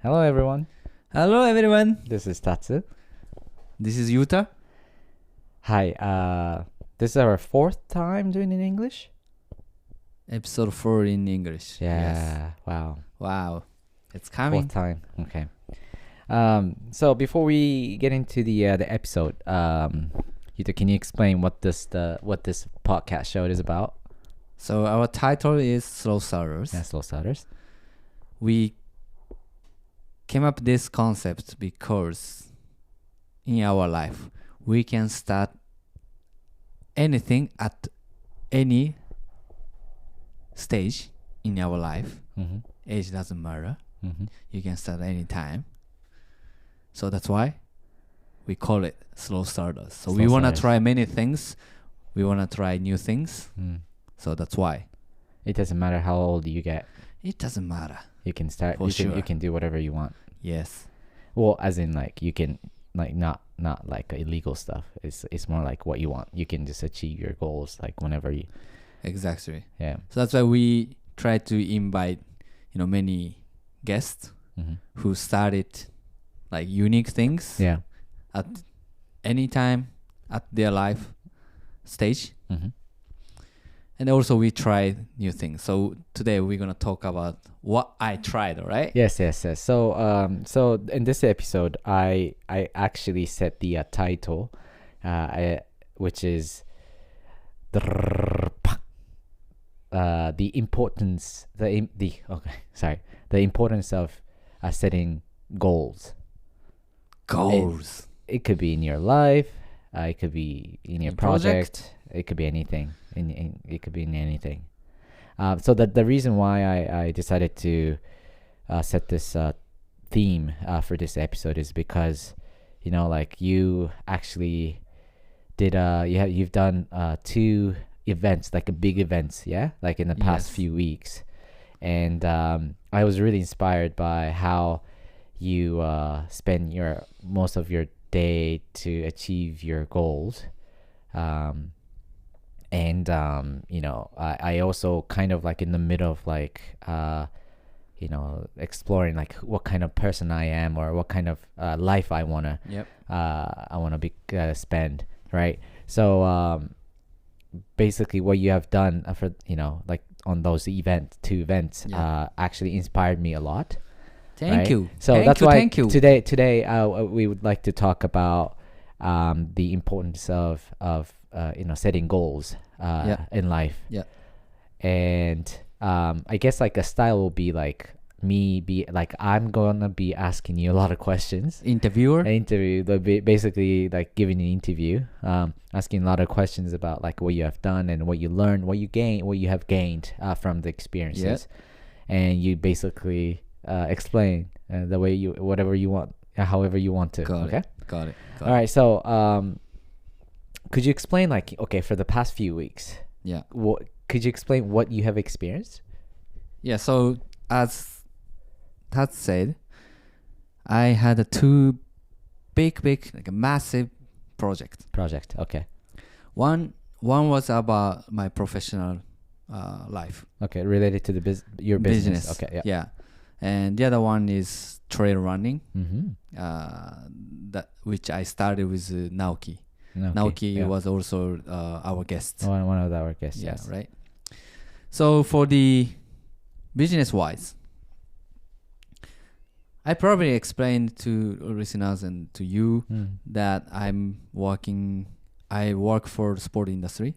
Hello, everyone. Hello, everyone. This is Tatsu. This is Yuta. Hi. This is our fourth time doing it in English. Episode 4 in English. Yeah. Yes. Wow. It's coming. Fourth time. Okay. So before we get into the episode, Yuta, can you explain what this podcast show is about? So our title is Slow Starters. Yeah, Slow Starters. We came up with this concept because in our life we can start anything at any stage in our life. Mm-hmm. Age doesn't matter. Mm-hmm. You can start anytime. So that's why we call it Slow Starters. So we want to try many things. We want to try new things. So that's why. It doesn't matter how old you get. It doesn't matter. You can start. You can do whatever you want. Yes. Well, as in like you can like not like illegal stuff. It's more like what you want. You can just achieve your goals like whenever you. Exactly. Yeah. So that's why we try to invite many guests who started like unique things. Yeah. At any time at their life stage. Mm-hmm. And also we try new things. So today we're gonna talk about what I tried, right? Yes. So in this episode, I actually set the title, which is the importance the importance of setting goals. Goals. It could be in your life. It could be in your project. It could be anything. It could be in anything. So the reason why I decided to set this theme for this episode is because like you actually did you've done 2 events, like big events, like in the past few weeks, and I was really inspired by how you spend most of your day to achieve your goals. And I also kind of like in the middle of like exploring like what kind of person I am or what kind of life I wanna be spend, right? So basically what you have done for like on those 2 events actually inspired me a lot. Thank you. So that's why today we would like to talk about the importance of setting goals in life. Yeah. And I guess like a style will be like I'm gonna be asking you a lot of questions. Basically like giving an interview, asking a lot of questions about like what you have done and what you learned, what you have gained from the experiences. And you basically explain the way whatever you want, however you want to. Got it. All right. So could you explain like for the past few weeks? Yeah. Could you explain what you have experienced? Yeah. So as Tat said, I had 2 big like a massive project. Okay. One was about my professional life. Okay, related to your business. Okay. Yeah. And the other one is trail running. That which I started with Naoki. Naoki was also our guest. One of our guests. Yeah, yes. right. So for the business-wise, I probably explained to listeners and to you that I work for the sport industry,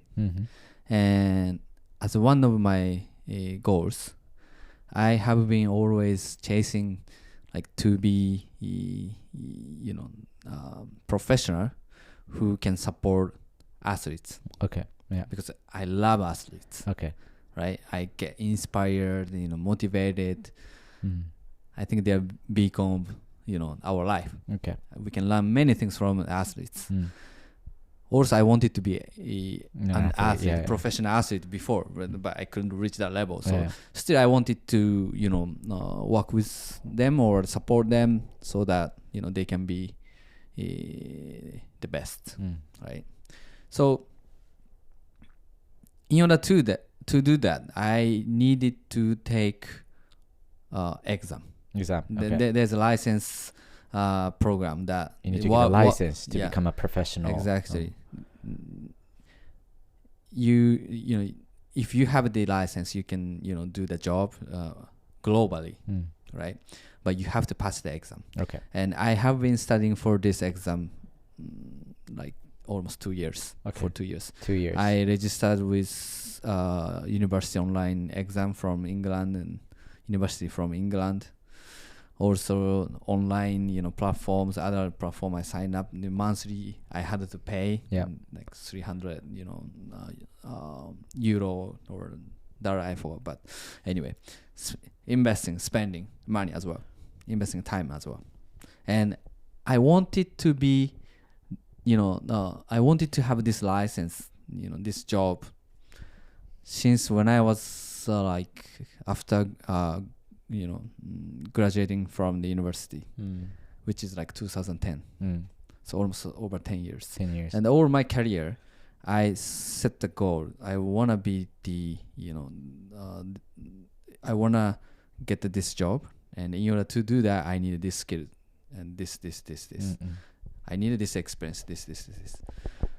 and as one of my goals, I have been always chasing like to be professional who can support athletes. Okay. Yeah. Because I love athletes. Okay. Right. I get inspired, motivated. I think they're beacon of, our life. Okay. We can learn many things from athletes. Also, I wanted to be an athlete, professional athlete before, but I couldn't reach that level. So still, I wanted to, work with them or support them so that they can be the best, right? So, in order to do that, I needed to take exam. exam. Okay. There's a license program that you need to get a license to become a professional. Exactly. You know, if you have the license, you can do the job globally, right? But you have to pass the exam. Okay. And I have been studying for this exam like almost 2 years. Okay. For 2 years. 2 years. I registered with university online exam from England and university from England. Also online, platforms, other platform I signed up monthly. I had to pay like 300, euro or dollar, I forgot. But anyway, spending money as well, investing time as well. And I wanted to be, I wanted to have this license, this job since when I was like after graduating from the university, which is like 2010. So almost over 10 years. 10 years. And over my career, I set the goal. I want to be the, I want to get this job. And in order to do that, I need this skill and this. I needed this experience, this.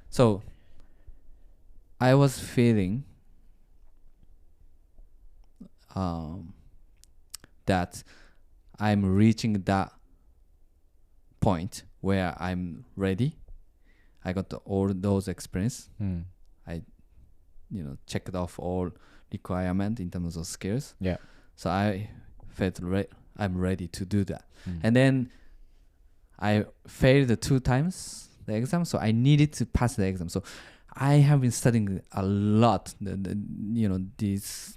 So I was feeling that I'm reaching that point where I'm ready. I got all those experience. I, checked off all requirement in terms of skills. Yeah. So I felt I'm ready to do that. And then I failed 2 times the exam, so I needed to pass the exam. So I have been studying a lot, these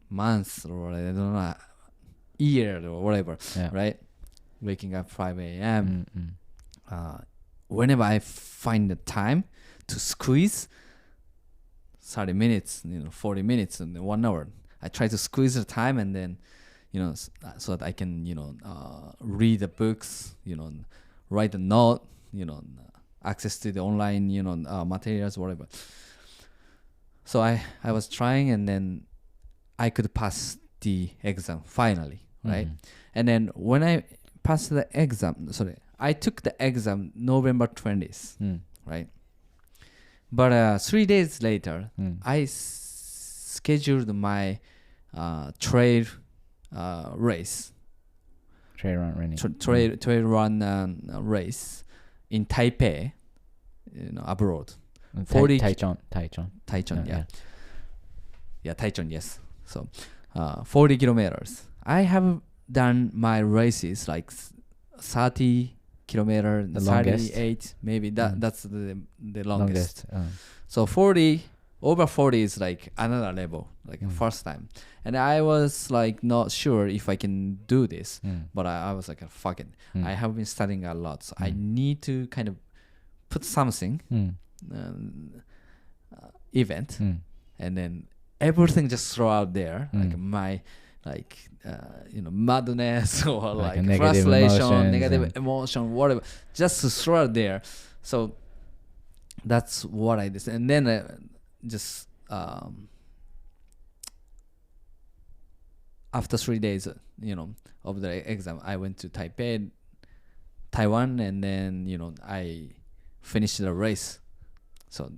months or I don't know, year or whatever, right? Waking up 5 a.m. Whenever I find the time to squeeze 30 minutes, 40 minutes and 1 hour, I try to squeeze the time and then, so that I can, read the books, write a note, access to the online, materials, whatever. So I was trying and then I could pass the exam finally, right? And then when I passed the exam, I took the exam November 20th, right? But 3 days later, I scheduled my trail race. Trail run running. Trail run race in Taipei, abroad. 40 Taichung, yeah. Yeah, Taichung, yes. So 40 kilometers. I have done my races like 30 kilometer, the 38, longest. maybe that's the longest. So over 40 is like another level, like first time. And I was like not sure if I can do this, but I was like, fuck it. I have been studying a lot, so I need to kind of put something, event, and then everything just throw out there, like my madness or like frustration, negative emotion, whatever, just to throw out there. So that's what I did. And then just after 3 days, of the exam, I went to Taipei, Taiwan, and then I finished the race. So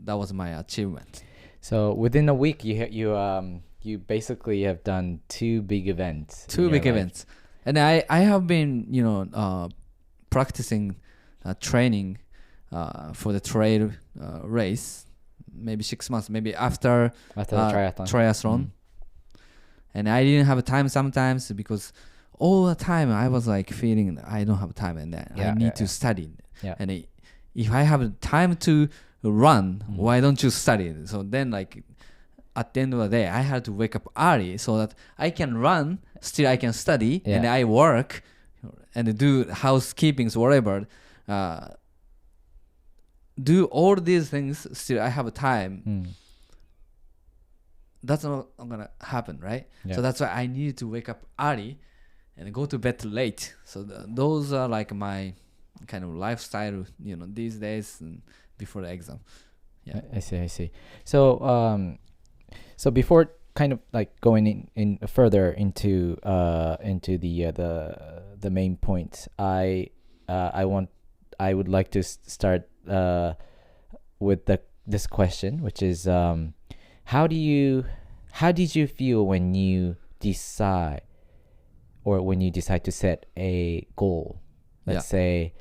that was my achievement. So within a week, you basically have done 2 big events. 2 big events, and I have been practicing training for the trail race. Maybe 6 months, maybe after the triathlon. And I didn't have time sometimes because all the time I was like feeling I don't have time and then I need to study. And if I have time to run, why don't you study? So then like at the end of the day, I had to wake up early so that I can run, still I can study, and I work and do housekeeping, whatever. Do all these things, still I have time. That's not gonna happen, right? So that's why I needed to wake up early and go to bed late. So those are like my kind of lifestyle, these days and before the exam. I see. So so before kind of like going in further into the main point, I would like to start with this question, which is how did you feel when you decide to set a goal? Let's say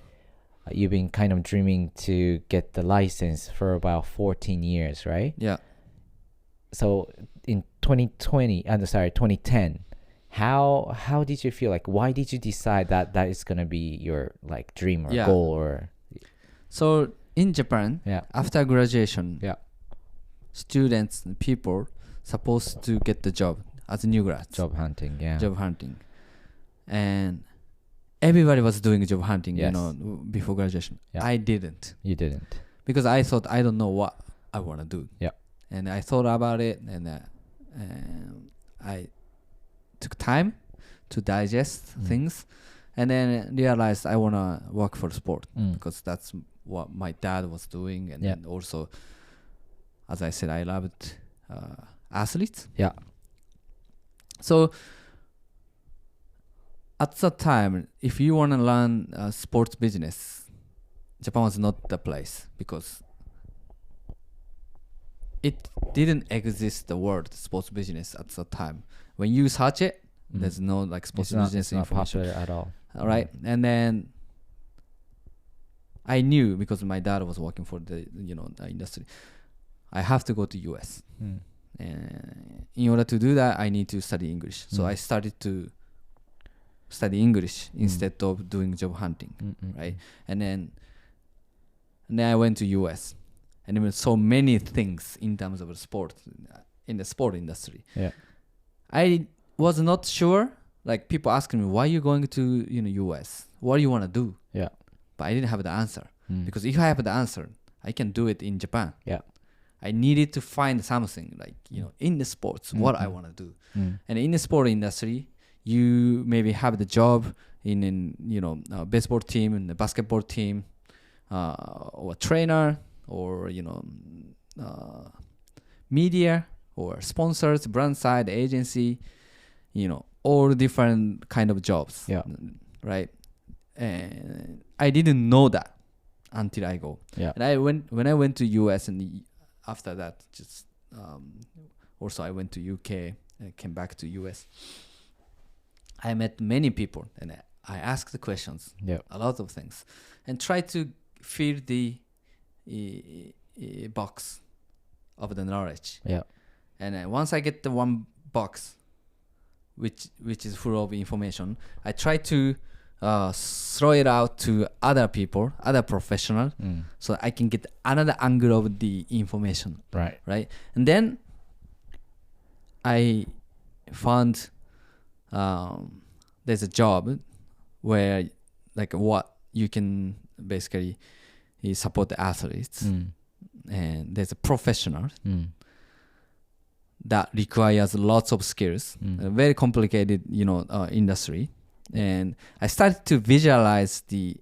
you've been kind of dreaming to get the license for about 14 years, right? Yeah. So in 2010, how did you feel? Like, why did you decide that is gonna be your like dream or goal? Or so in Japan, after graduation, students and people supposed to get the job as a new grad. Job hunting, and everybody was doing job hunting, before graduation. I didn't. You didn't, because I thought I don't know what I want to do. Yeah. And I thought about it, and I took time to digest things, and then realized I want to work for sport because that's what my dad was doing, and then also, as I said, I loved athletes. Yeah. So at that time, if you want to learn sports business, Japan was not the place, because it didn't exist, the word sports business at that time. When you search it, there's no like sports business information. It's not popular at all. All right. And then I knew, because my dad was working for the the industry, I have to go to US. And in order to do that, I need to study English. So I started to study English instead of doing job hunting, right? And then I went to US, and there were so many things in terms of sport, in the sport industry. Yeah. I was not sure. Like, people asking me, why are you going to US? What do you want to do? Yeah. But I didn't have the answer, because if I have the answer, I can do it in Japan. Yeah. I needed to find something like in the sports, what I want to do. And in the sport industry, you maybe have the job in a baseball team, and the basketball team, or a trainer, or media, or sponsors, brand side, agency, all different kind of jobs. Yeah. Right. And I didn't know that until I go. Yeah. And when I went to US, and after that, just also I went to UK and came back to US. I met many people, and I asked the questions, a lot of things, and tried to fill the box of the knowledge. Yeah. And once I get the one box, which is full of information, I try to throw it out to other people, other professionals, so I can get another angle of the information. Right. And then I found there's a job where like what you can basically support the athletes, and there's a professional that requires lots of skills, a very complicated industry. And I started to visualize the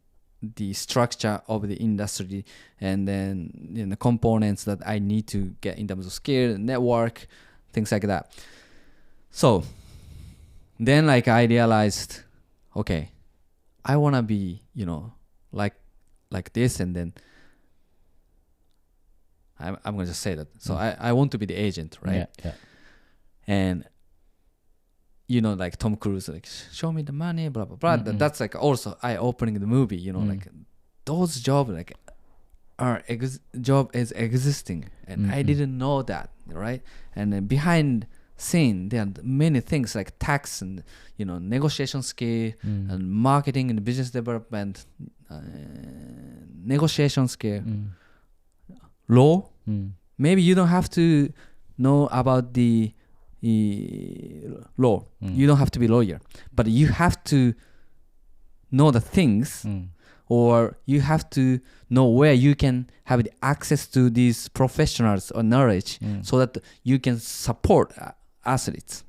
structure of the industry, and then the components that I need to get in terms of skill, network, things like that. So then like I realized, okay, I want to be, like this, and then I'm going to just say that. So I want to be the agent, right? Yeah. And like Tom Cruise, like, show me the money, blah, blah, blah. That's like also eye-opening the movie, like those jobs like job is existing, and I didn't know that, right? And then behind scene, there are many things like tax and negotiation skill, and marketing and business development, negotiation skill, law. Maybe you don't have to know about the law. You don't have to be a lawyer, but you have to know the things, or you have to know where you can have the access to these professionals or knowledge, so that you can support athletes,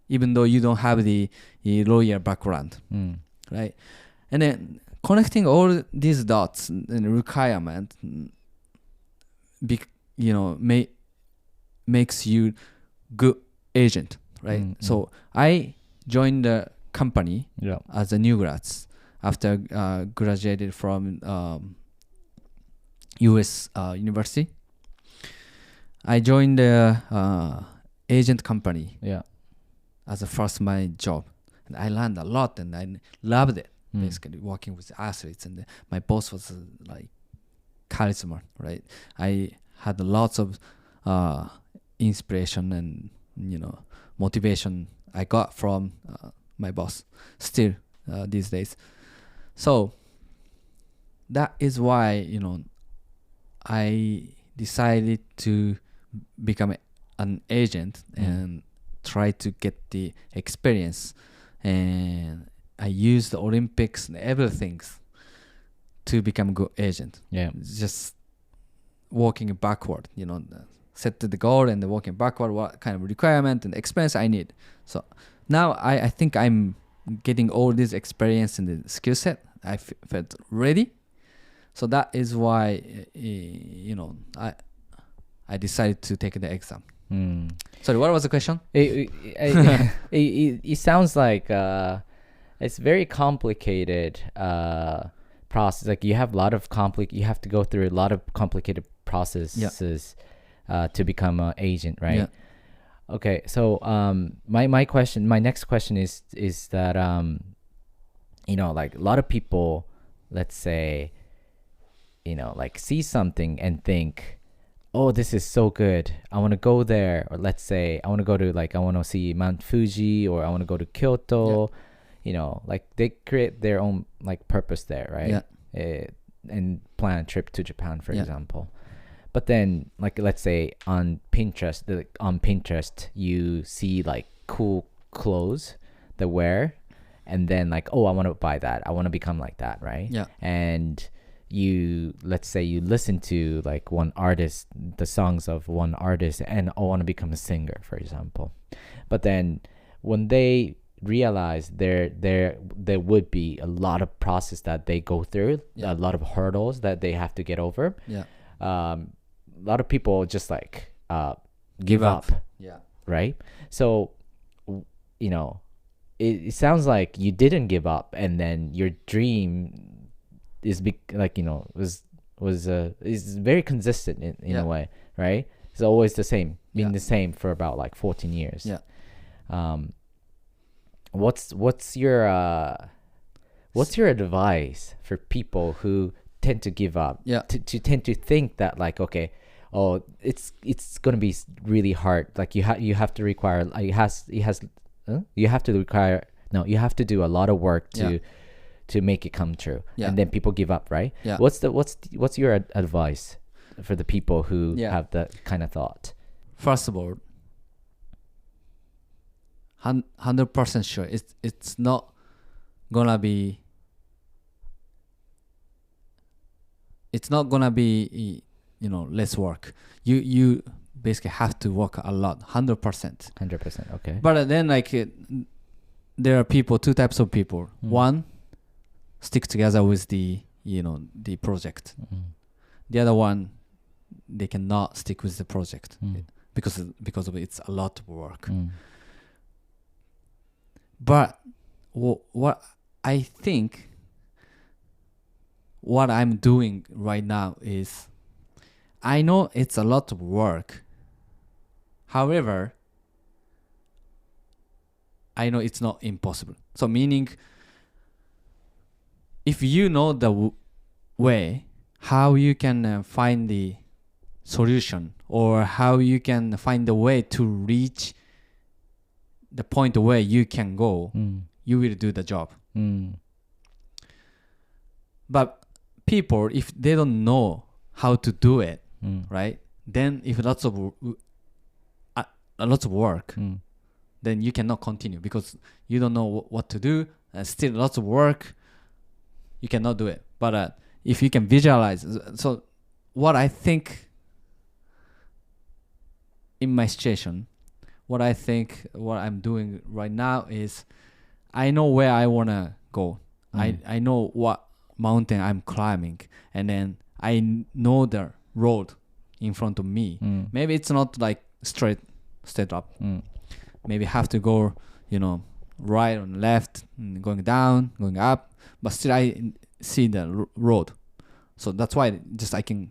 even though you don't have the lawyer background, right? And then connecting all these dots and requirement, makes you good agent, right? So I joined the company as a new grads after graduated from U.S. University. I joined the agent company as a first my job, and I learned a lot, and I loved it. Basically, working with athletes, and my boss was like charisma, right? I had lots of inspiration and motivation I got from my boss still these days. So that is why I decided to become an agent and try to get the experience, and I used the Olympics and everything to become a good agent. Just walking backward, set the goal and walking backward, what kind of requirement and experience I need. So now I think I'm getting all this experience and the skill set. I felt ready. So that is why, I decided to take the exam. Sorry, what was the question? It sounds like it's very complicated process. Like you have a lot of you have to go through a lot of complicated processes to become an agent, right? Okay, so my next question is that like a lot of people, let's say, like see something and think, oh, this is so good, I want to go there. Or let's say I want to go to I want to see Mount Fuji, or I want to go to Kyoto. Like they create their own purpose there, right? And plan a trip to Japan, for example. But then let's say on Pinterest you see cool clothes they wear, and then oh, I want to buy that, I want to become like that, right? And let's say you listen to one artist, the songs of one artist, and I want to become a singer, for example. But then when they realize there would be a lot of process that they go through, a lot of hurdles that they have to get over. A lot of people just give up. Right? So it sounds like you didn't give up, and then your dream is is very consistent in a way, right? It's always the same, being the same for about 14 years. What's your advice for people who tend to give up, to tend to think that okay, oh, it's gonna be really hard, you have to do a lot of work to make it come true, and then people give up, right? What's your advice for the people who have that kind of thought? First of all, 100% sure it's not gonna be less work. You basically have to work a lot. 100%. Okay. But then there are two types of people. One, stick together with the project. The other one, they cannot stick with the project because of it's a lot of work. But what I think, what I'm doing right now is, I know it's a lot of work. However, I know it's not impossible. So meaning, if you know the way, how you can find the solution, or how you can find the way to reach the point where you can go, you will do the job. But people, if they don't know how to do it, right? Then if lots of work, then you cannot continue because you don't know what to do. Still lots of work, you cannot do it. But if you can visualize, so what I think in my situation, what I'm doing right now is, I know where I want to go. I know what mountain I'm climbing, and then I know the road in front of me. Maybe it's not straight up, maybe have to go, right or left, going down, going up, but still I see the road. So that's why just I can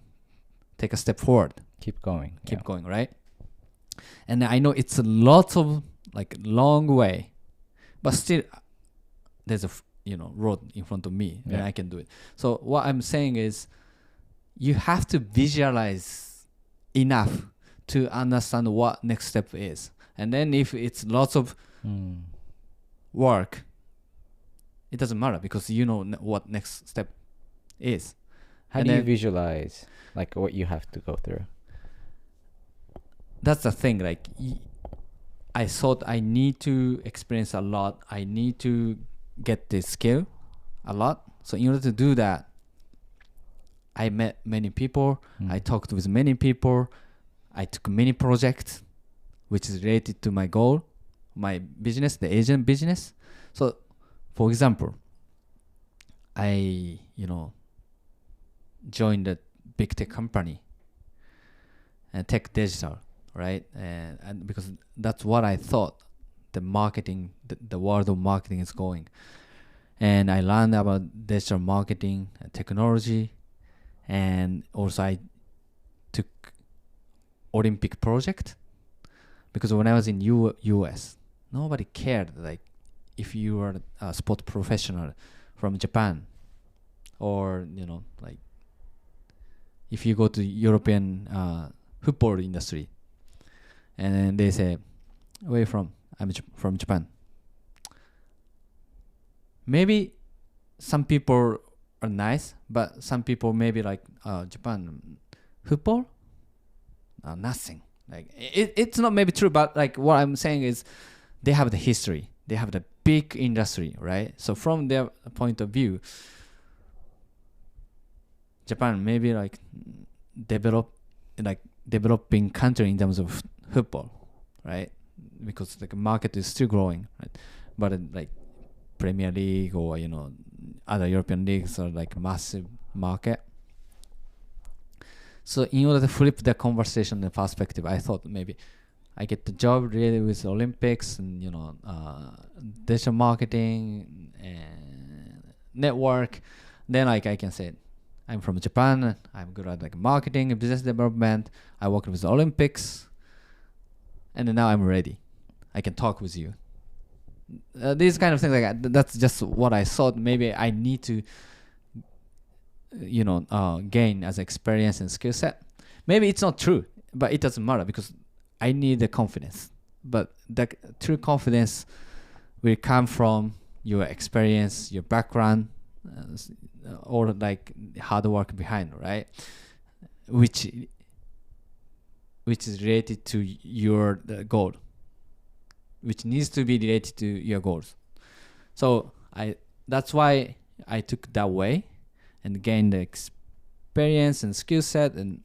take a step forward. Keep going, right? And I know it's a lot of long way, but still there's a road in front of me, and I can do it. So what I'm saying is, you have to visualize enough to understand what next step is, and then if it's lots of work, it doesn't matter because you know what next step is. How do you visualize what you have to go through? That's the thing. I thought I need to experience a lot. I need to get this skill a lot. So in order to do that, I met many people. I talked with many people. I took many projects which is related to my goal, my business, the Asian business. So, for example, I joined a big tech company and tech digital, right? And because that's what I thought the marketing, the world of marketing is going. And I learned about digital marketing and technology. And also I took Olympic project because when I was in US, nobody cared if you were a sport professional from Japan, or if you go to European football industry, and then they say, "Where are you from?" I'm from Japan. Maybe some people are nice, but some people maybe Japan football, nothing. It's not maybe true, but what I'm saying is, they have the history, they have the big industry, right? So from their point of view, Japan maybe developing country in terms of football, right? Because the market is still growing, right? But Premier League or other European leagues are massive market. So in order to flip the conversation and perspective, I thought maybe I get the job really with Olympics and digital marketing and network. Then I can say, I'm from Japan. I'm good at marketing and business development. I worked with the Olympics, and then now I'm ready. I can talk with you. These kind of things that's just what I thought. Maybe I need to, gain as experience and skill set. Maybe it's not true, but it doesn't matter because I need the confidence. But the true confidence will come from your experience, your background, or hard work behind, right? Which is related to your goal, which needs to be related to your goals. So that's why I took that way and gained the experience and skill set, and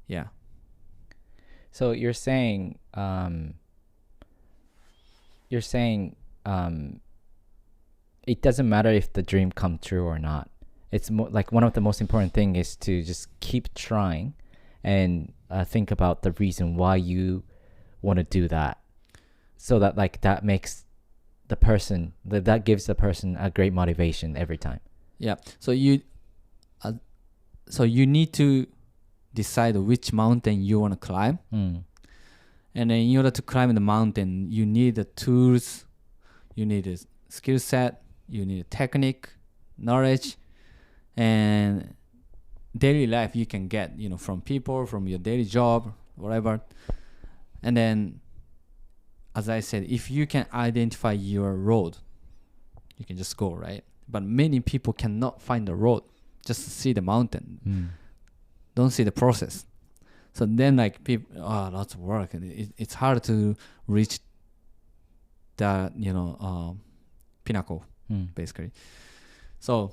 yeah. So you're saying it doesn't matter if the dream come true or not. It's one of the most important thing is to just keep trying and think about the reason why you want to do that, so that that makes the person that gives the person a great motivation every time. Yeah. So you need to decide which mountain you want to climb, and then in order to climb the mountain, you need the tools, you need a skill set, you need a technique, knowledge, and daily life you can get from people, from your daily job, whatever. And then, as I said, if you can identify your road, you can just go, right? But many people cannot find the road, just see the mountain, don't see the process. So then people, lots of work, and it's hard to reach the pinnacle, basically. So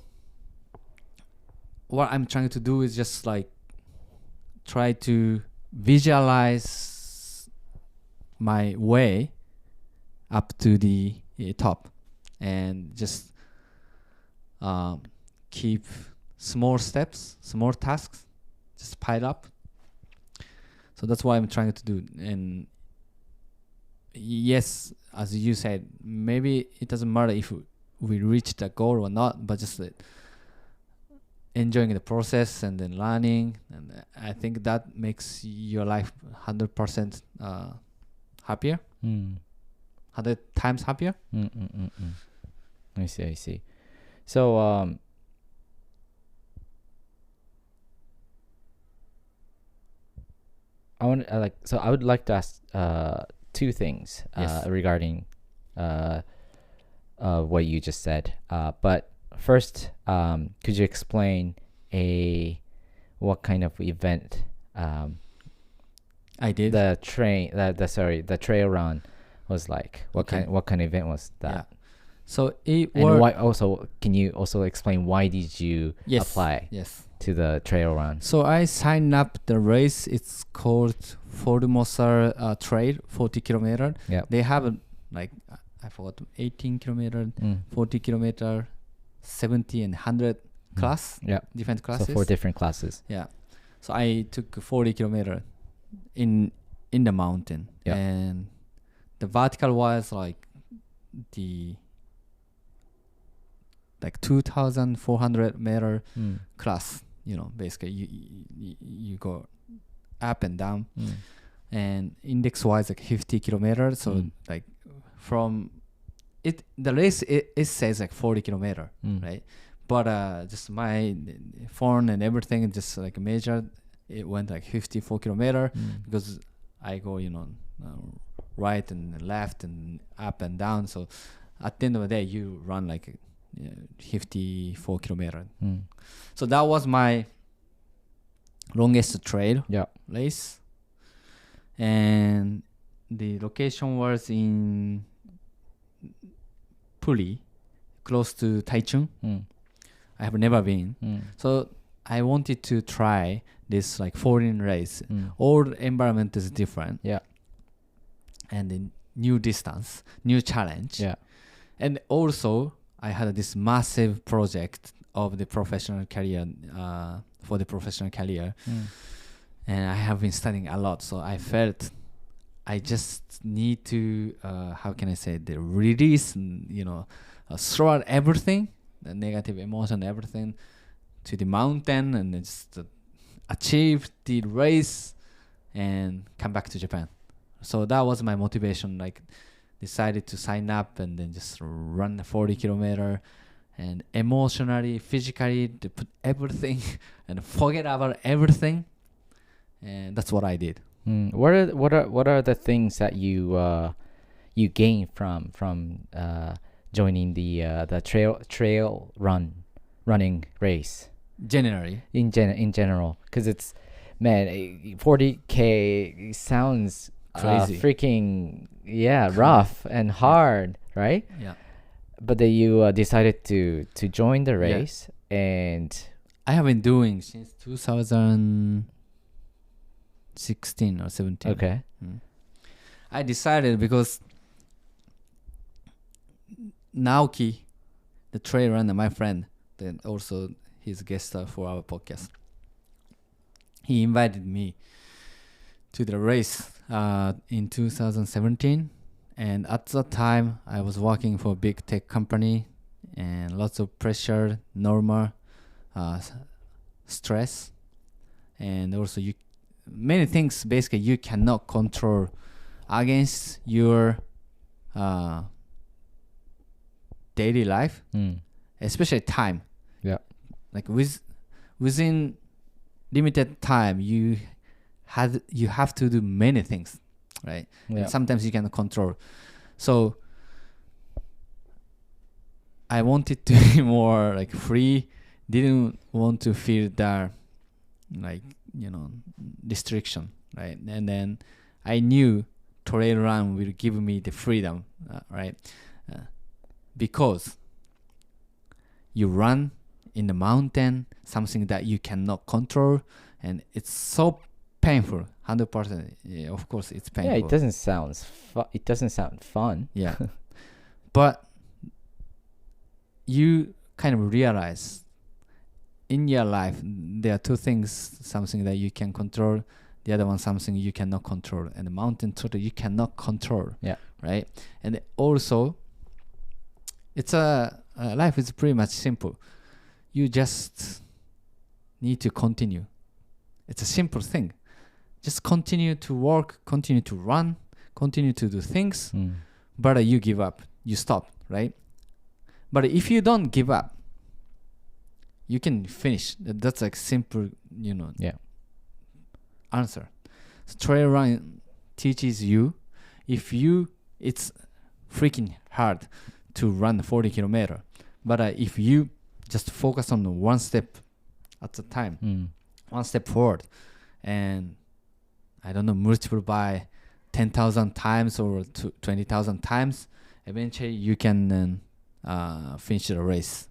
what I'm trying to do is just try to visualize my way up to the top, and just keep small steps, small tasks, just pile up. So that's what I'm trying to do. And yes, as you said, maybe it doesn't matter if we reach the goal or not, but just enjoying the process and then learning. And I think that makes your life 100% happier. 100 times happier. I see. So I would like to ask two things regarding what you just said. But first, could you explain what kind of event I did? The trail run was like. What kind of event was that? Yeah. So why also, can you also explain why did you apply to the trail run? So I signed up the race. It's called Formosa Trail, 40 kilometer. Yeah. They have like, I forgot, 18 kilometer, 40 kilometer, 70 and 100 class. Yeah. Different classes. So 4 different classes. Yeah. So I took 40 kilometer in the mountain. Yeah. And the vertical was like 2,400 meter class. You know, basically you go up and down, and index wise like 50 kilometers. So like from it, the race it says like 40 kilometer, right? But just my phone and everything just like measured, it went like 54 kilometer because I go, right and left and up and down. So at the end of the day, you run like 54 kilometer. So that was my longest trail race, and the location was in Puri, close to Taichung. I have never been, so I wanted to try this like foreign race. All environment is different, and then new distance, new challenge, and also I had this massive project of the professional career, for the professional career. And I have been studying a lot. So I felt I just need to, how can I say, the release, throw out everything, the negative emotion, everything to the mountain, and just achieve the race and come back to Japan. So that was my motivation. Like, decided to sign up and then just run the 40 kilometer, and emotionally, physically, to put everything and forget about everything, and that's what I did. What are the things that you gain from joining the trail running race? Generally, in general, because it's, man, 40K sounds crazy, freaking rough and hard, right? Yeah. But then you decided to join the race, and I have been doing since 2016 or 17. Okay. I decided because Naoki, the trail runner, my friend, then also he's a guest star for our podcast. He invited me to the race in 2017, and at that time I was working for a big tech company, and lots of pressure, normal stress, and also many things basically you cannot control against your daily life, especially time. Yeah. Like within limited time, you have to do many things, right? Yeah. And sometimes you cannot control. So I wanted to be more like free. Didn't want to feel that restriction, right? And then I knew trail run will give me the freedom, right? Because you run in the mountain, something that you cannot control, and it's so painful. 100%. Yeah, of course, it's painful. Yeah, it doesn't sound fun. Yeah, but you kind of realize in your life there are two things: something that you can control, the other one something you cannot control, and the mountain totally you cannot control. Yeah. Right. And also, it's life is pretty much simple. You just need to continue. It's a simple thing. Just continue to work, continue to run, continue to do things, but you give up, you stop, right? But if you don't give up, you can finish. That's like simple, answer. So trail run teaches you, it's freaking hard to run 40 kilometer, but if you just focus on one step at a time, one step forward, and I don't know, multiple by 10,000 times or 20,000 times, eventually you can finish the race,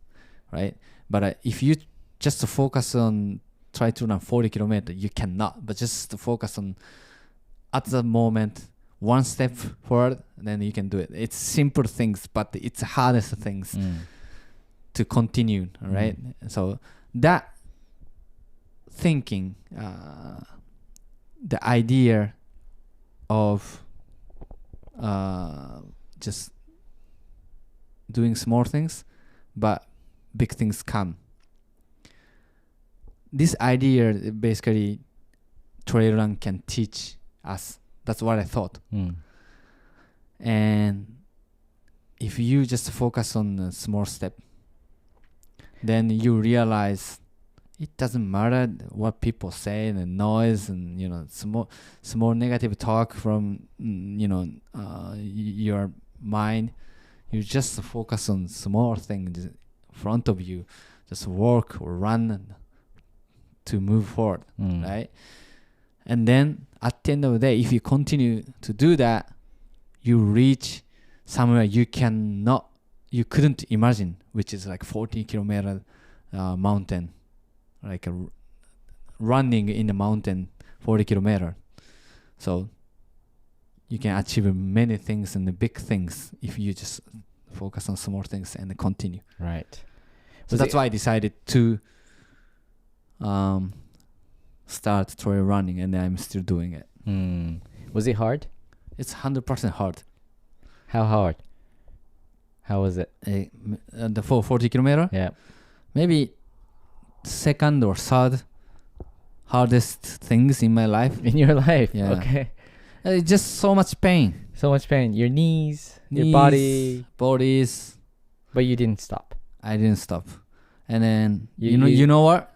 right? But if you just focus on try to run 40 kilometers, you cannot. But just focus on at the moment one step forward, then you can do it. It's simple things, but it's the hardest things to continue, right? So that thinking, the idea of just doing small things, but big things come. This idea basically trail run can teach us. That's what I thought. And if you just focus on a small step, then you realize it doesn't matter what people say, the noise, and small negative talk from your mind. You just focus on small things in front of you, just work or run to move forward, right? And then at the end of the day, if you continue to do that, you reach somewhere you couldn't imagine, which is like 40 kilometer mountain, like running in the mountain 40 kilometer. So you can achieve many things and the big things if you just focus on small things and continue. Right. So that's why I decided to start trail running, and I'm still doing it. Was it hard? It's 100% hard. How hard? How was it? The 40 kilometer? Yeah. Maybe second or third hardest things in my life. In your life? Yeah. Okay. It's just so much pain. So much pain. Your knees, your bodies. But you didn't stop. I didn't stop. And then, you know what?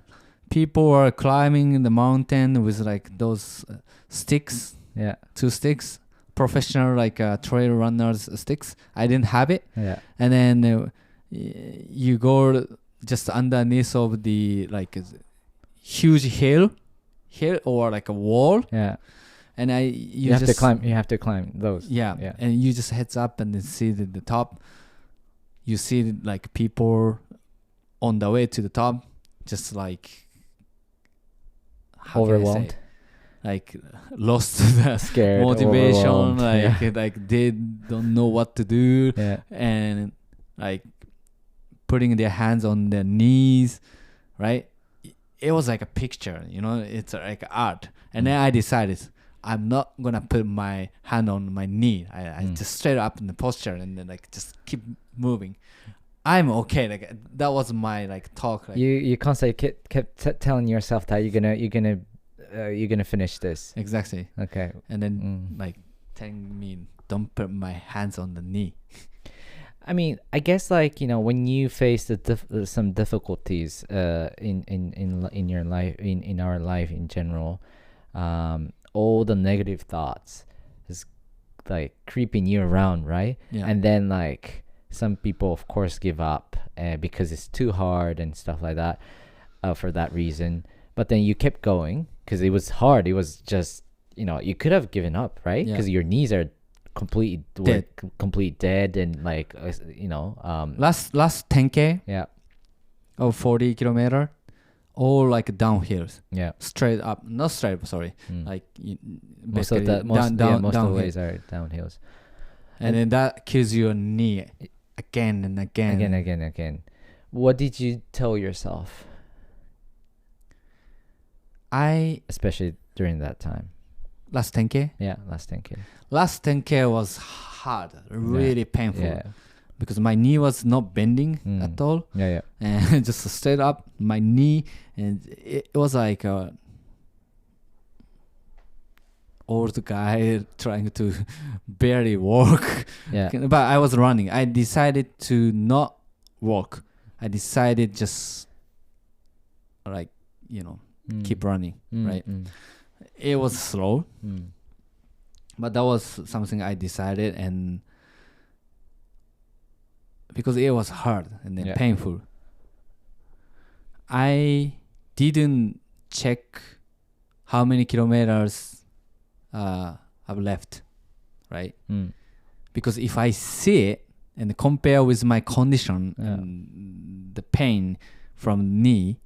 People are climbing the mountain with like those sticks. Yeah. 2 sticks. Professional trail runners sticks. I didn't have it. Yeah. And then you go just underneath of the huge hill or like a wall. Yeah. And you have to climb. You have to climb those. Yeah. And you just heads up and then see the top. You see like people on the way to the top, just like overwhelmed, like lost the scared, motivation, like they don't know what to do, and like putting their hands on their knees, right? It was like a picture, it's like art. And then I decided I'm not gonna put my hand on my knee. I just straight up in the posture and then just keep moving. I'm okay. That was my talk. You constantly kept telling yourself that you're gonna finish this. Exactly. Okay. And then telling me don't put my hands on the knee. I mean, I guess when you face some difficulties in your life, in our life in general, all the negative thoughts is creeping you around, right? Yeah. And then some people of course give up because it's too hard and stuff like that, for that reason. But then you kept going because it was hard. It was just you could have given up, right? Because your knees are complete dead and last 10K of 40 kilometer, all downhills, straight up, not straight, sorry, most of the ways are downhills, and then that kills your knee again and again. What did you tell yourself, especially during that time? Last 10K? Yeah, last 10K. Last 10K was hard, really painful. Yeah. Because my knee was not bending at all. Yeah. And just straight up my knee, and it was like a old guy trying to barely walk. Yeah. But I was running. I decided to not walk. I decided just like, keep running, right? It was slow, but that was something I decided, and because it was hard and then painful, I didn't check how many kilometers I've left, right? Because if I see it and compare with my condition and the pain from knee,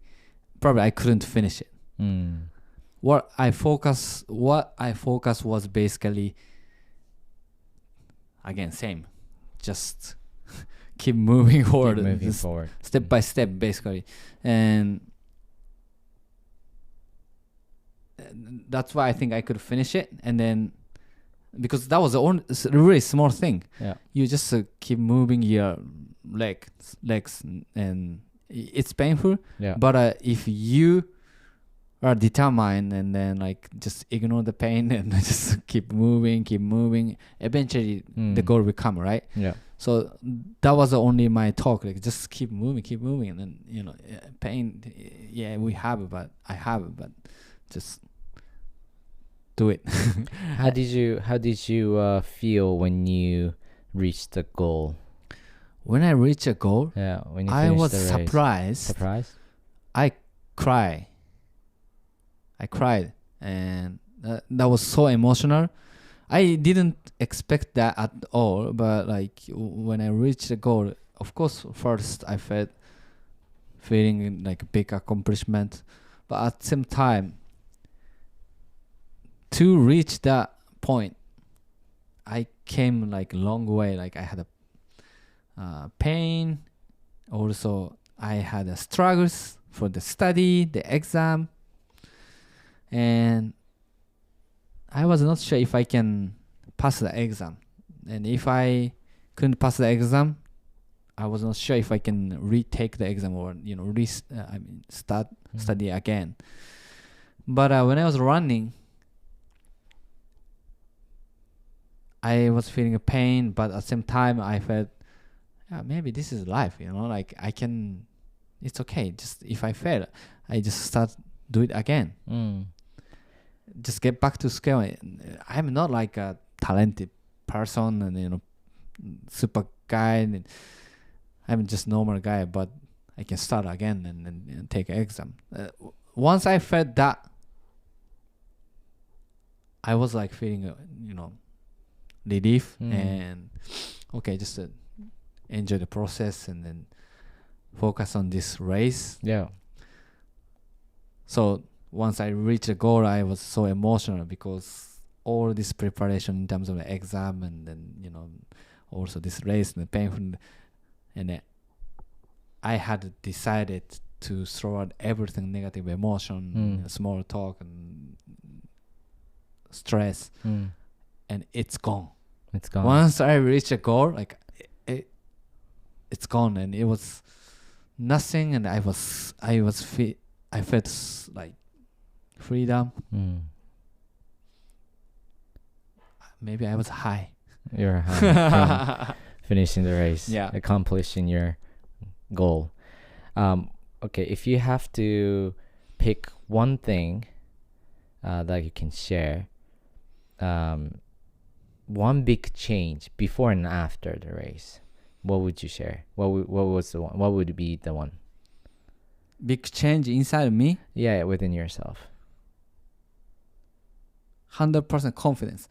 probably I couldn't finish it. What I focus was basically, again, same, just keep moving forward, step by step, basically, and that's why I think I could finish it. And then, because that was a really small thing, you just keep moving your legs, and it's painful. But if you are determined and then like just ignore the pain and just keep moving, eventually the goal will come, right? So that was only my talk, like just keep moving, and then pain, we have it, but I have it, but just do it. How did you feel when you reached the goal? When I reached a goal, when you I was the race. Surprised? I cried, and that was so emotional. I didn't expect that at all, but like when I reached the goal, of course, first I felt feeling like a big accomplishment, but at the same time, to reach that point, I came like a long way. Like I had a pain, also I had a struggles for the study, the exam, and I was not sure if I can pass the exam. And if I couldn't pass the exam, I was not sure if I can retake the exam or start study again. But when I was running, I was feeling a pain, but at the same time I felt, maybe this is life, like I can, it's okay. Just if I fail, I just do it again. Just get back to scale. I'm not like a talented person and super guy. I'm just normal guy, but I can start again and take an exam. Once I felt that, I was like feeling relief and okay, just enjoy the process and then focus on this race. So once I reached the goal, I was so emotional because all this preparation in terms of the exam and then also this race and the painful, and I had decided to throw out everything, negative emotion, small talk and stress, and it's gone. Once I reached a goal, like it's gone, and it was nothing, and I felt like freedom. Maybe I was high. You're high from finishing the race, Yeah. accomplishing your goal. Okay, if you have to pick one thing that you can share, one big change before and after the race, what would you share? What was the one? What would be the one? Big change inside me, Yeah, within yourself. 100% confidence.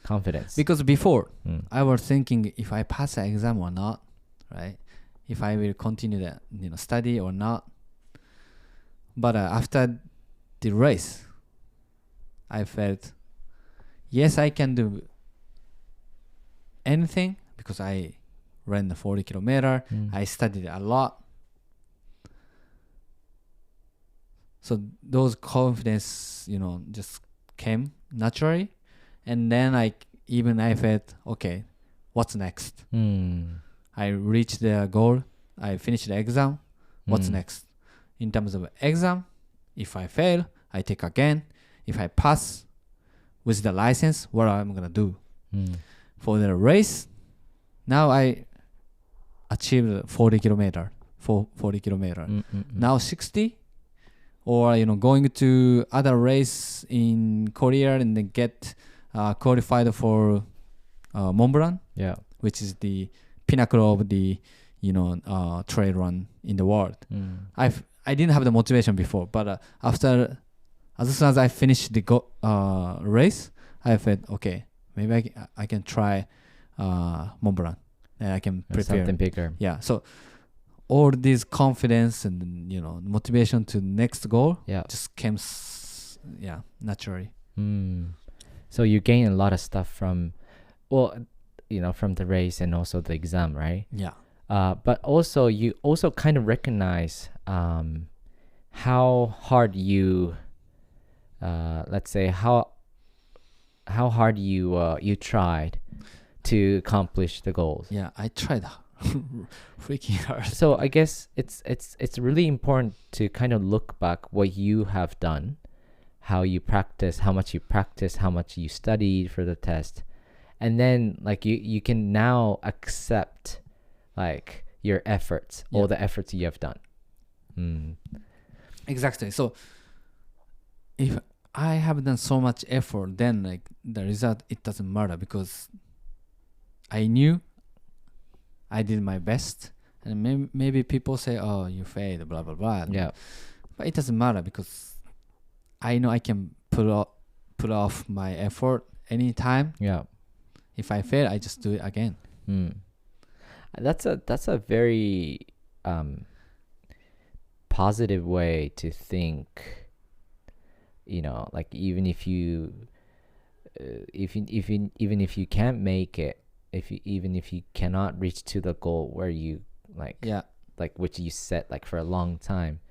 Because before, I was thinking if I pass the exam or not, right? If I will continue the study or not. But after the race, I felt, yes, I can do anything because I ran the 40 kilometer. I studied a lot. So those confidence, just came naturally. And then even I felt, okay, what's next? I reached the goal. I finished the exam. What's next? In terms of exam, if I fail, I take again. If I pass with the license, what I'm going to do? For the race, now I achieved 40 kilometer. Now 60, or going to other race in Korea and then get qualified for Mont Blanc, which is the pinnacle of the trail run in the world. I didn't have the motivation before, but as soon as I finished the race, I felt, okay, maybe I can try Mont Blanc, and I can prepare something bigger. Yeah, so all this confidence and motivation to next goal just came naturally. So you gain a lot of stuff from from the race and also the exam, right? Yeah. But also you also kind of recognize how hard you let's say how hard you tried to accomplish the goals. Yeah, I tried freaking hard. So I guess it's really important to kind of look back what you have done, how you practice, how much you studied for the test, and then you can now accept your efforts, all the efforts you have done. Exactly. So if I have done so much effort, then the result, it doesn't matter, because I knew I did my best, and maybe people say, oh, you failed, blah blah blah. Yeah, but it doesn't matter, because I know I can put off my effort anytime. Yeah, if I fail, I just do it again. That's a very positive way to think. Even if you even if you can't make it, even if you cannot reach to the goal where you which you set for a long time,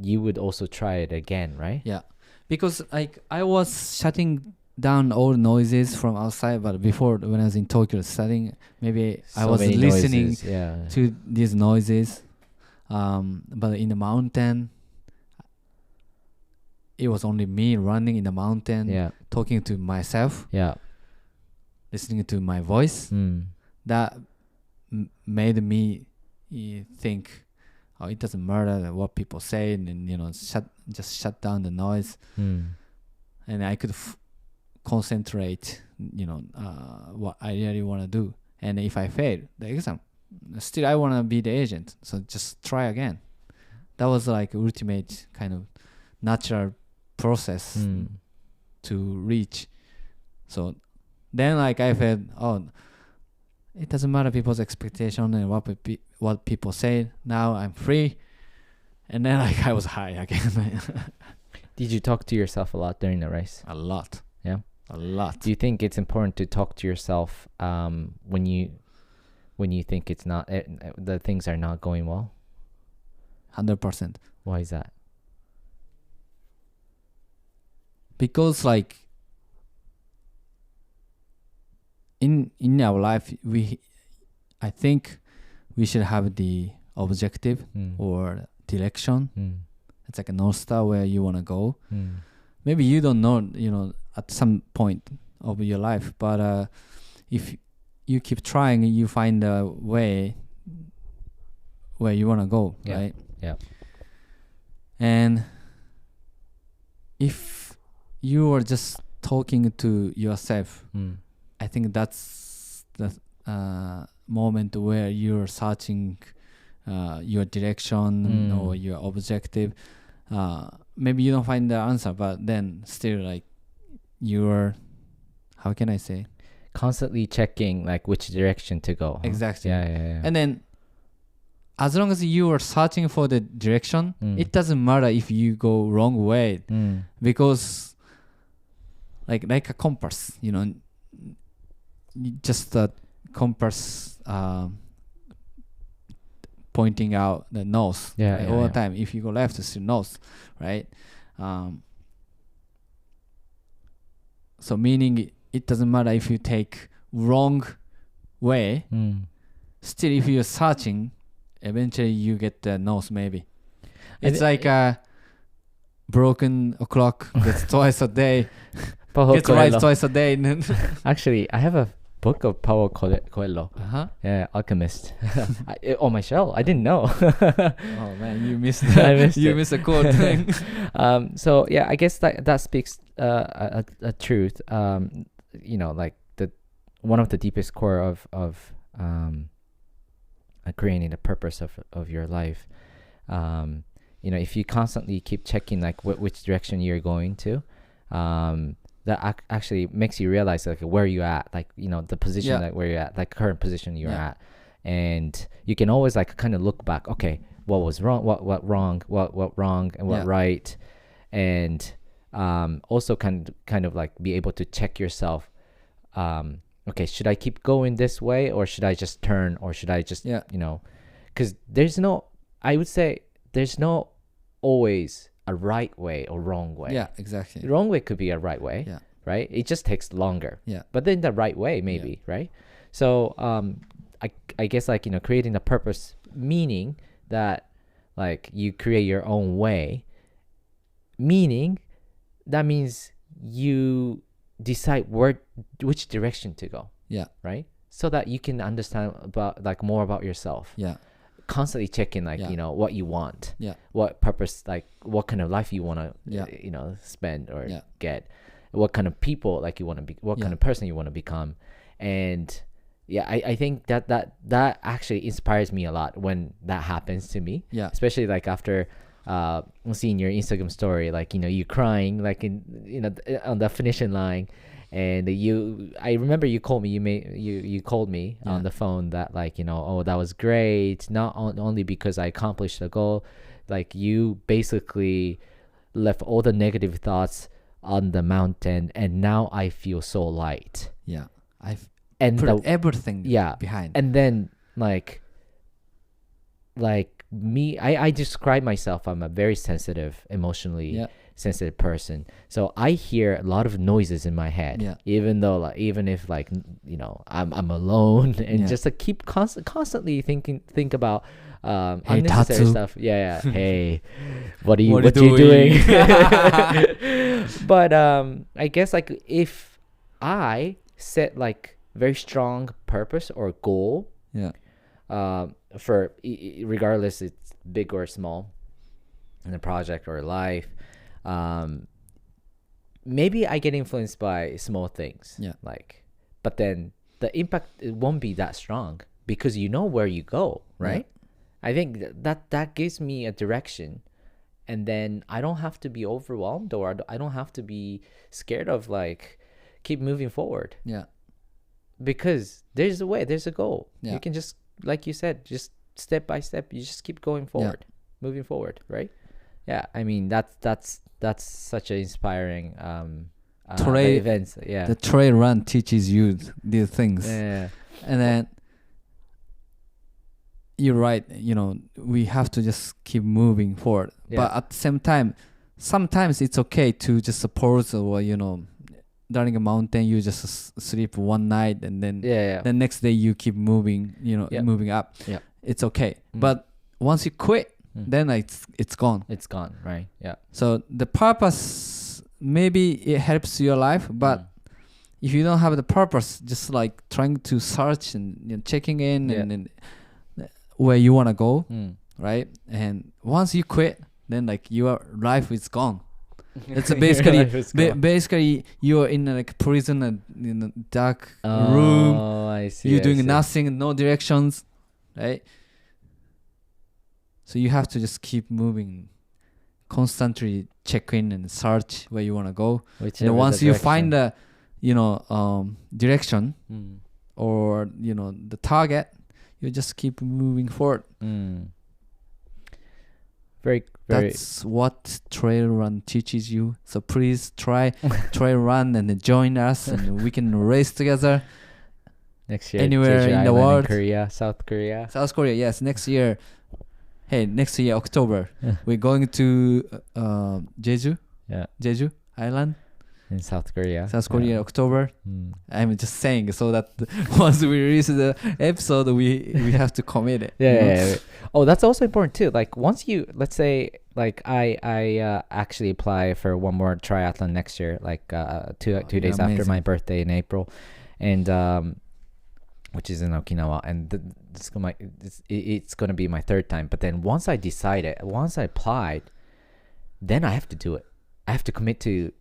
you would also try it again, right? Yeah, because I was shutting down all noises from outside, but before, when I was in Tokyo studying, maybe I was listening to these noises, but in the mountain, it was only me running in the mountain, talking to myself, listening to my voice. That made me think, oh, it doesn't matter what people say, and just shut down the noise, and I could concentrate, what I really want to do. And if I fail the exam, still I want to be the agent, so just try again. That was ultimate kind of natural process to reach. So then I felt, oh, it doesn't matter people's expectation and what people say. Now I'm free. And then I was high again. Did you talk to yourself a lot during the race? A lot. Yeah, a lot. Do you think it's important to talk to yourself when you think it's not the things are not going well? 100%. Why is that? Because in our life, I think we should have the objective or direction. It's like a North Star where you want to go. Maybe you don't know, at some point of your life, but if you keep trying, you find a way where you want to go, right? Yeah. And if you are just talking to yourself, I think that's the moment where you're searching your direction or your objective. Maybe you don't find the answer, but then still you're, how can I say? Constantly checking which direction to go. Huh? Exactly. Yeah. And then as long as you are searching for the direction, it doesn't matter if you go wrong way, because like a compass, just a compass pointing out the north all the time. If you go left, it's the north, right? So meaning it doesn't matter if you take wrong way. Still, if you're searching, eventually you get the nose maybe. It's like a broken clock gets twice a day. Gets right twice a day. Actually, I have a book of Paulo Coelho. Yeah, Alchemist. On my shelf. I didn't know. Oh man, you missed that. You missed a quote. So yeah, I guess that speaks a truth. You know, like the one of the deepest core of creating the purpose of your life. You know, if you constantly keep checking like which direction you're going to, that actually makes you realize like where you at, like, you know, the position like where you're at, like current position you're at, and you can always like kind of look back. Okay, what was wrong? What wrong? What wrong and what right? And also kind of like be able to check yourself. Okay, should I keep going this way, or should I just turn, or should I just you know, because I would say there's no always a right way or wrong way. Yeah, exactly. The wrong way could be a right way. Yeah. Right? It just takes longer. Yeah. But then the right way maybe, right? So I guess like, you know, creating a purpose, meaning that like you create your own way, meaning that means you decide which direction to go. Yeah. Right? So that you can understand about like more about yourself. Yeah. Constantly checking like you know what you want, what purpose, like what kind of life you want to you know spend or get, what kind of people like you want to be, what kind of person you want to become. And I think that actually inspires me a lot when that happens to me, especially like after seeing your Instagram story, like, you know, you crying like in, you know, on the finishing line. And I remember you called me. You called me on the phone that like, you know, oh, that was great. Not only because I accomplished the goal, like you basically left all the negative thoughts on the mountain, and now I feel so light. Yeah, I've put everything behind. And then like me, I describe myself. I'm a very sensitive, emotionally sensitive person, so I hear a lot of noises in my head, even if like, you know, I'm alone, and just to keep constantly think about hey, Tatsu. unnecessary stuff. Hey, what are you doing? But I guess like if I set like very strong purpose or goal, for regardless it's big or small in a project or life, maybe I get influenced by small things, like, but then the impact, it won't be that strong because you know where you go, right? I think that gives me a direction, and then I don't have to be overwhelmed, or I don't have to be scared of like keep moving forward. Because there's a way, there's a goal. You can just, like you said, just step by step, you just keep going forward, moving forward, right? I mean that's such an inspiring events. The trail run teaches you these things. And then you're right, you know, we have to just keep moving forward. But at the same time, sometimes it's okay to just pause, or, you know, during a mountain you just sleep one night, and then the next day you keep moving, you know, moving up. It's okay. But once you quit, then it's gone. It's gone, right? So the purpose, maybe it helps your life, but if you don't have the purpose, just like trying to search and, you know, checking in and where you want to go, right? And once you quit, then like your life is gone. It's basically you're in like prison, in a dark room. I see. You're doing nothing, no directions, right? So you have to just keep moving, constantly check in and search where you want to go. And once you find the, you know, direction or, you know, the target, you just keep moving forward. That's what trail run teaches you. So please try trail run and join us, and we can race together next year anywhere in the world. South Korea, yes, next year. Hey, next year October we're going to Jeju Island. In South Korea. South Korea, October. I'm just saying so that once we release the episode, we have to commit it. Yeah. Oh, that's also important too. Like once you, let's say, like I actually apply for one more triathlon next year, like two days after my birthday in April, and which is in Okinawa, and it's gonna be my third time. But then once I applied, then I have to do it. I have to commit to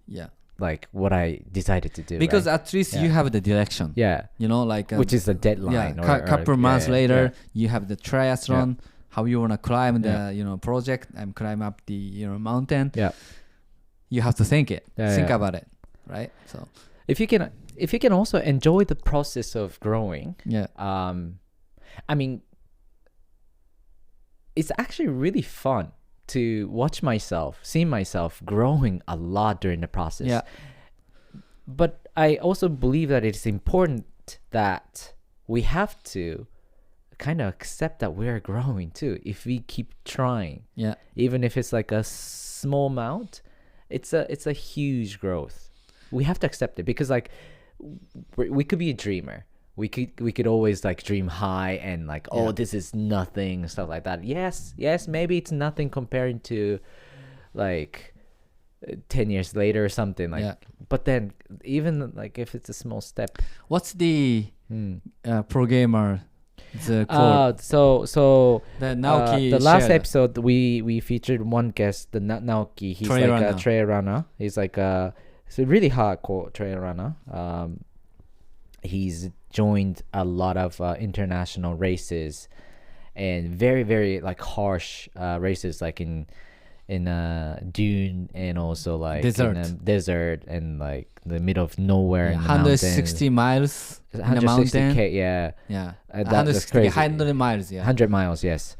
like what I decided to do. Because at least you have the direction. Yeah. Like which is the deadline. Yeah. Couple months later, you have the triathlon. How you wanna climb the project and climb up the mountain. Yeah. You have to think about it, right? So if you can also enjoy the process of growing. Yeah. I mean, it's actually really fun to see myself growing a lot during the process. Yeah. But I also believe that it's important that we have to kind of accept that we're growing too. If we keep trying, even if it's like a small amount, it's a huge growth. We have to accept it because like we could be a dreamer. We could always like dream high and like, oh, this is nothing, stuff like that. Yes, maybe it's nothing compared to like 10 years later or something like. But then even like if it's a small step. What's the pro gamer? So the Naoki the last episode we featured one guest, the Naoki. He's like a trail runner. He's like it's a really hardcore trail runner. He's joined a lot of international races and very, very like harsh races, like in dune and also like in a desert and like the middle of nowhere in the 160 miles 160k. Yeah. 100 miles. 100 miles, yes.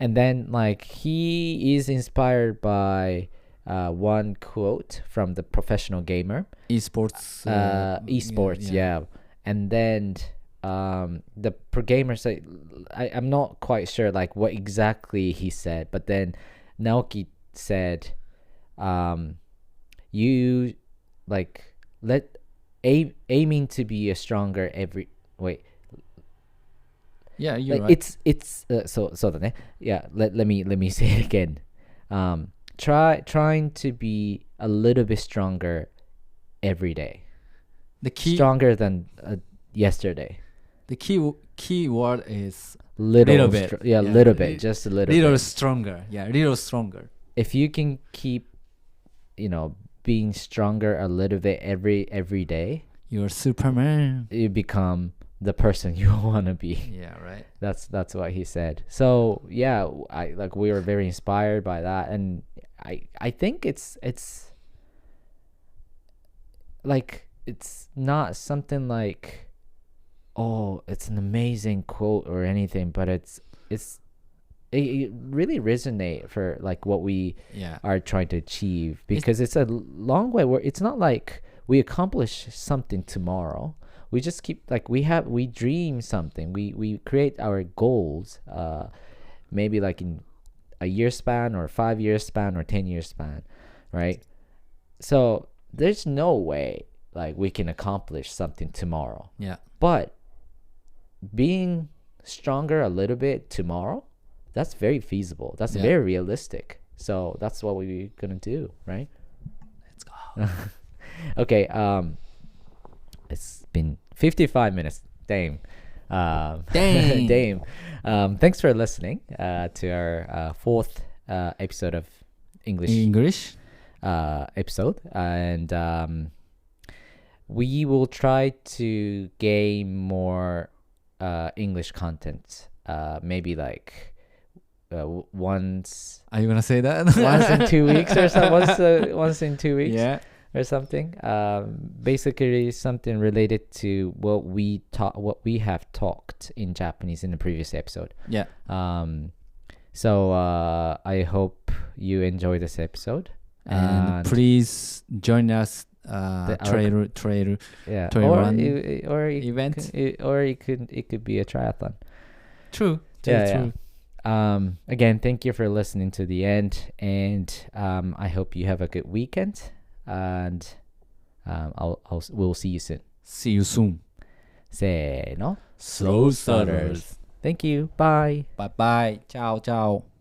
And then like he is inspired by one quote from the professional gamer esports. And then the pro gamer said, I'm not quite sure like what exactly he said, but then Naoki said, you like aiming to be a stronger every wait. Yeah, you're like, right. It's so that let me say it again. Trying to be a little bit stronger every day. The key stronger than yesterday. The key word is little bit. Little bit, just a little bit. Stronger. Yeah, little stronger. If you can keep, being stronger a little bit every day, you're Superman. You become the person you want to be. Yeah, right. That's what he said. So yeah, we were very inspired by that, and I think it's like it's not something like, oh, it's an amazing quote or anything, but it really resonate for like what we are trying to achieve, because it's a long way where it's not like we accomplish something tomorrow. We just keep like we dream something, we create our goals, maybe like in a year span or 5 year span or 10 year span, right? So there's no way like we can accomplish something tomorrow. Yeah. But being stronger a little bit tomorrow, that's very feasible. That's very realistic. So that's what we're gonna do, right? Let's go. Okay. It's been 55 minutes. Damn. Damn. Thanks for listening to our fourth episode of English episode, and we will try to gain more English content. Maybe like once. Are you gonna say that? Once in 2 weeks or so. Once in 2 weeks. Yeah. Or something. Basically something related to what we have talked in Japanese in the previous episode. Yeah. So I hope you enjoy this episode. And please join us. Trail run event, or it could be a triathlon. True. True. Again, thank you for listening to the end, and I hope you have a good weekend, and we'll see you soon. See you soon. せーの Slow Starters. Thank you. Bye. Bye bye. Ciao, ciao.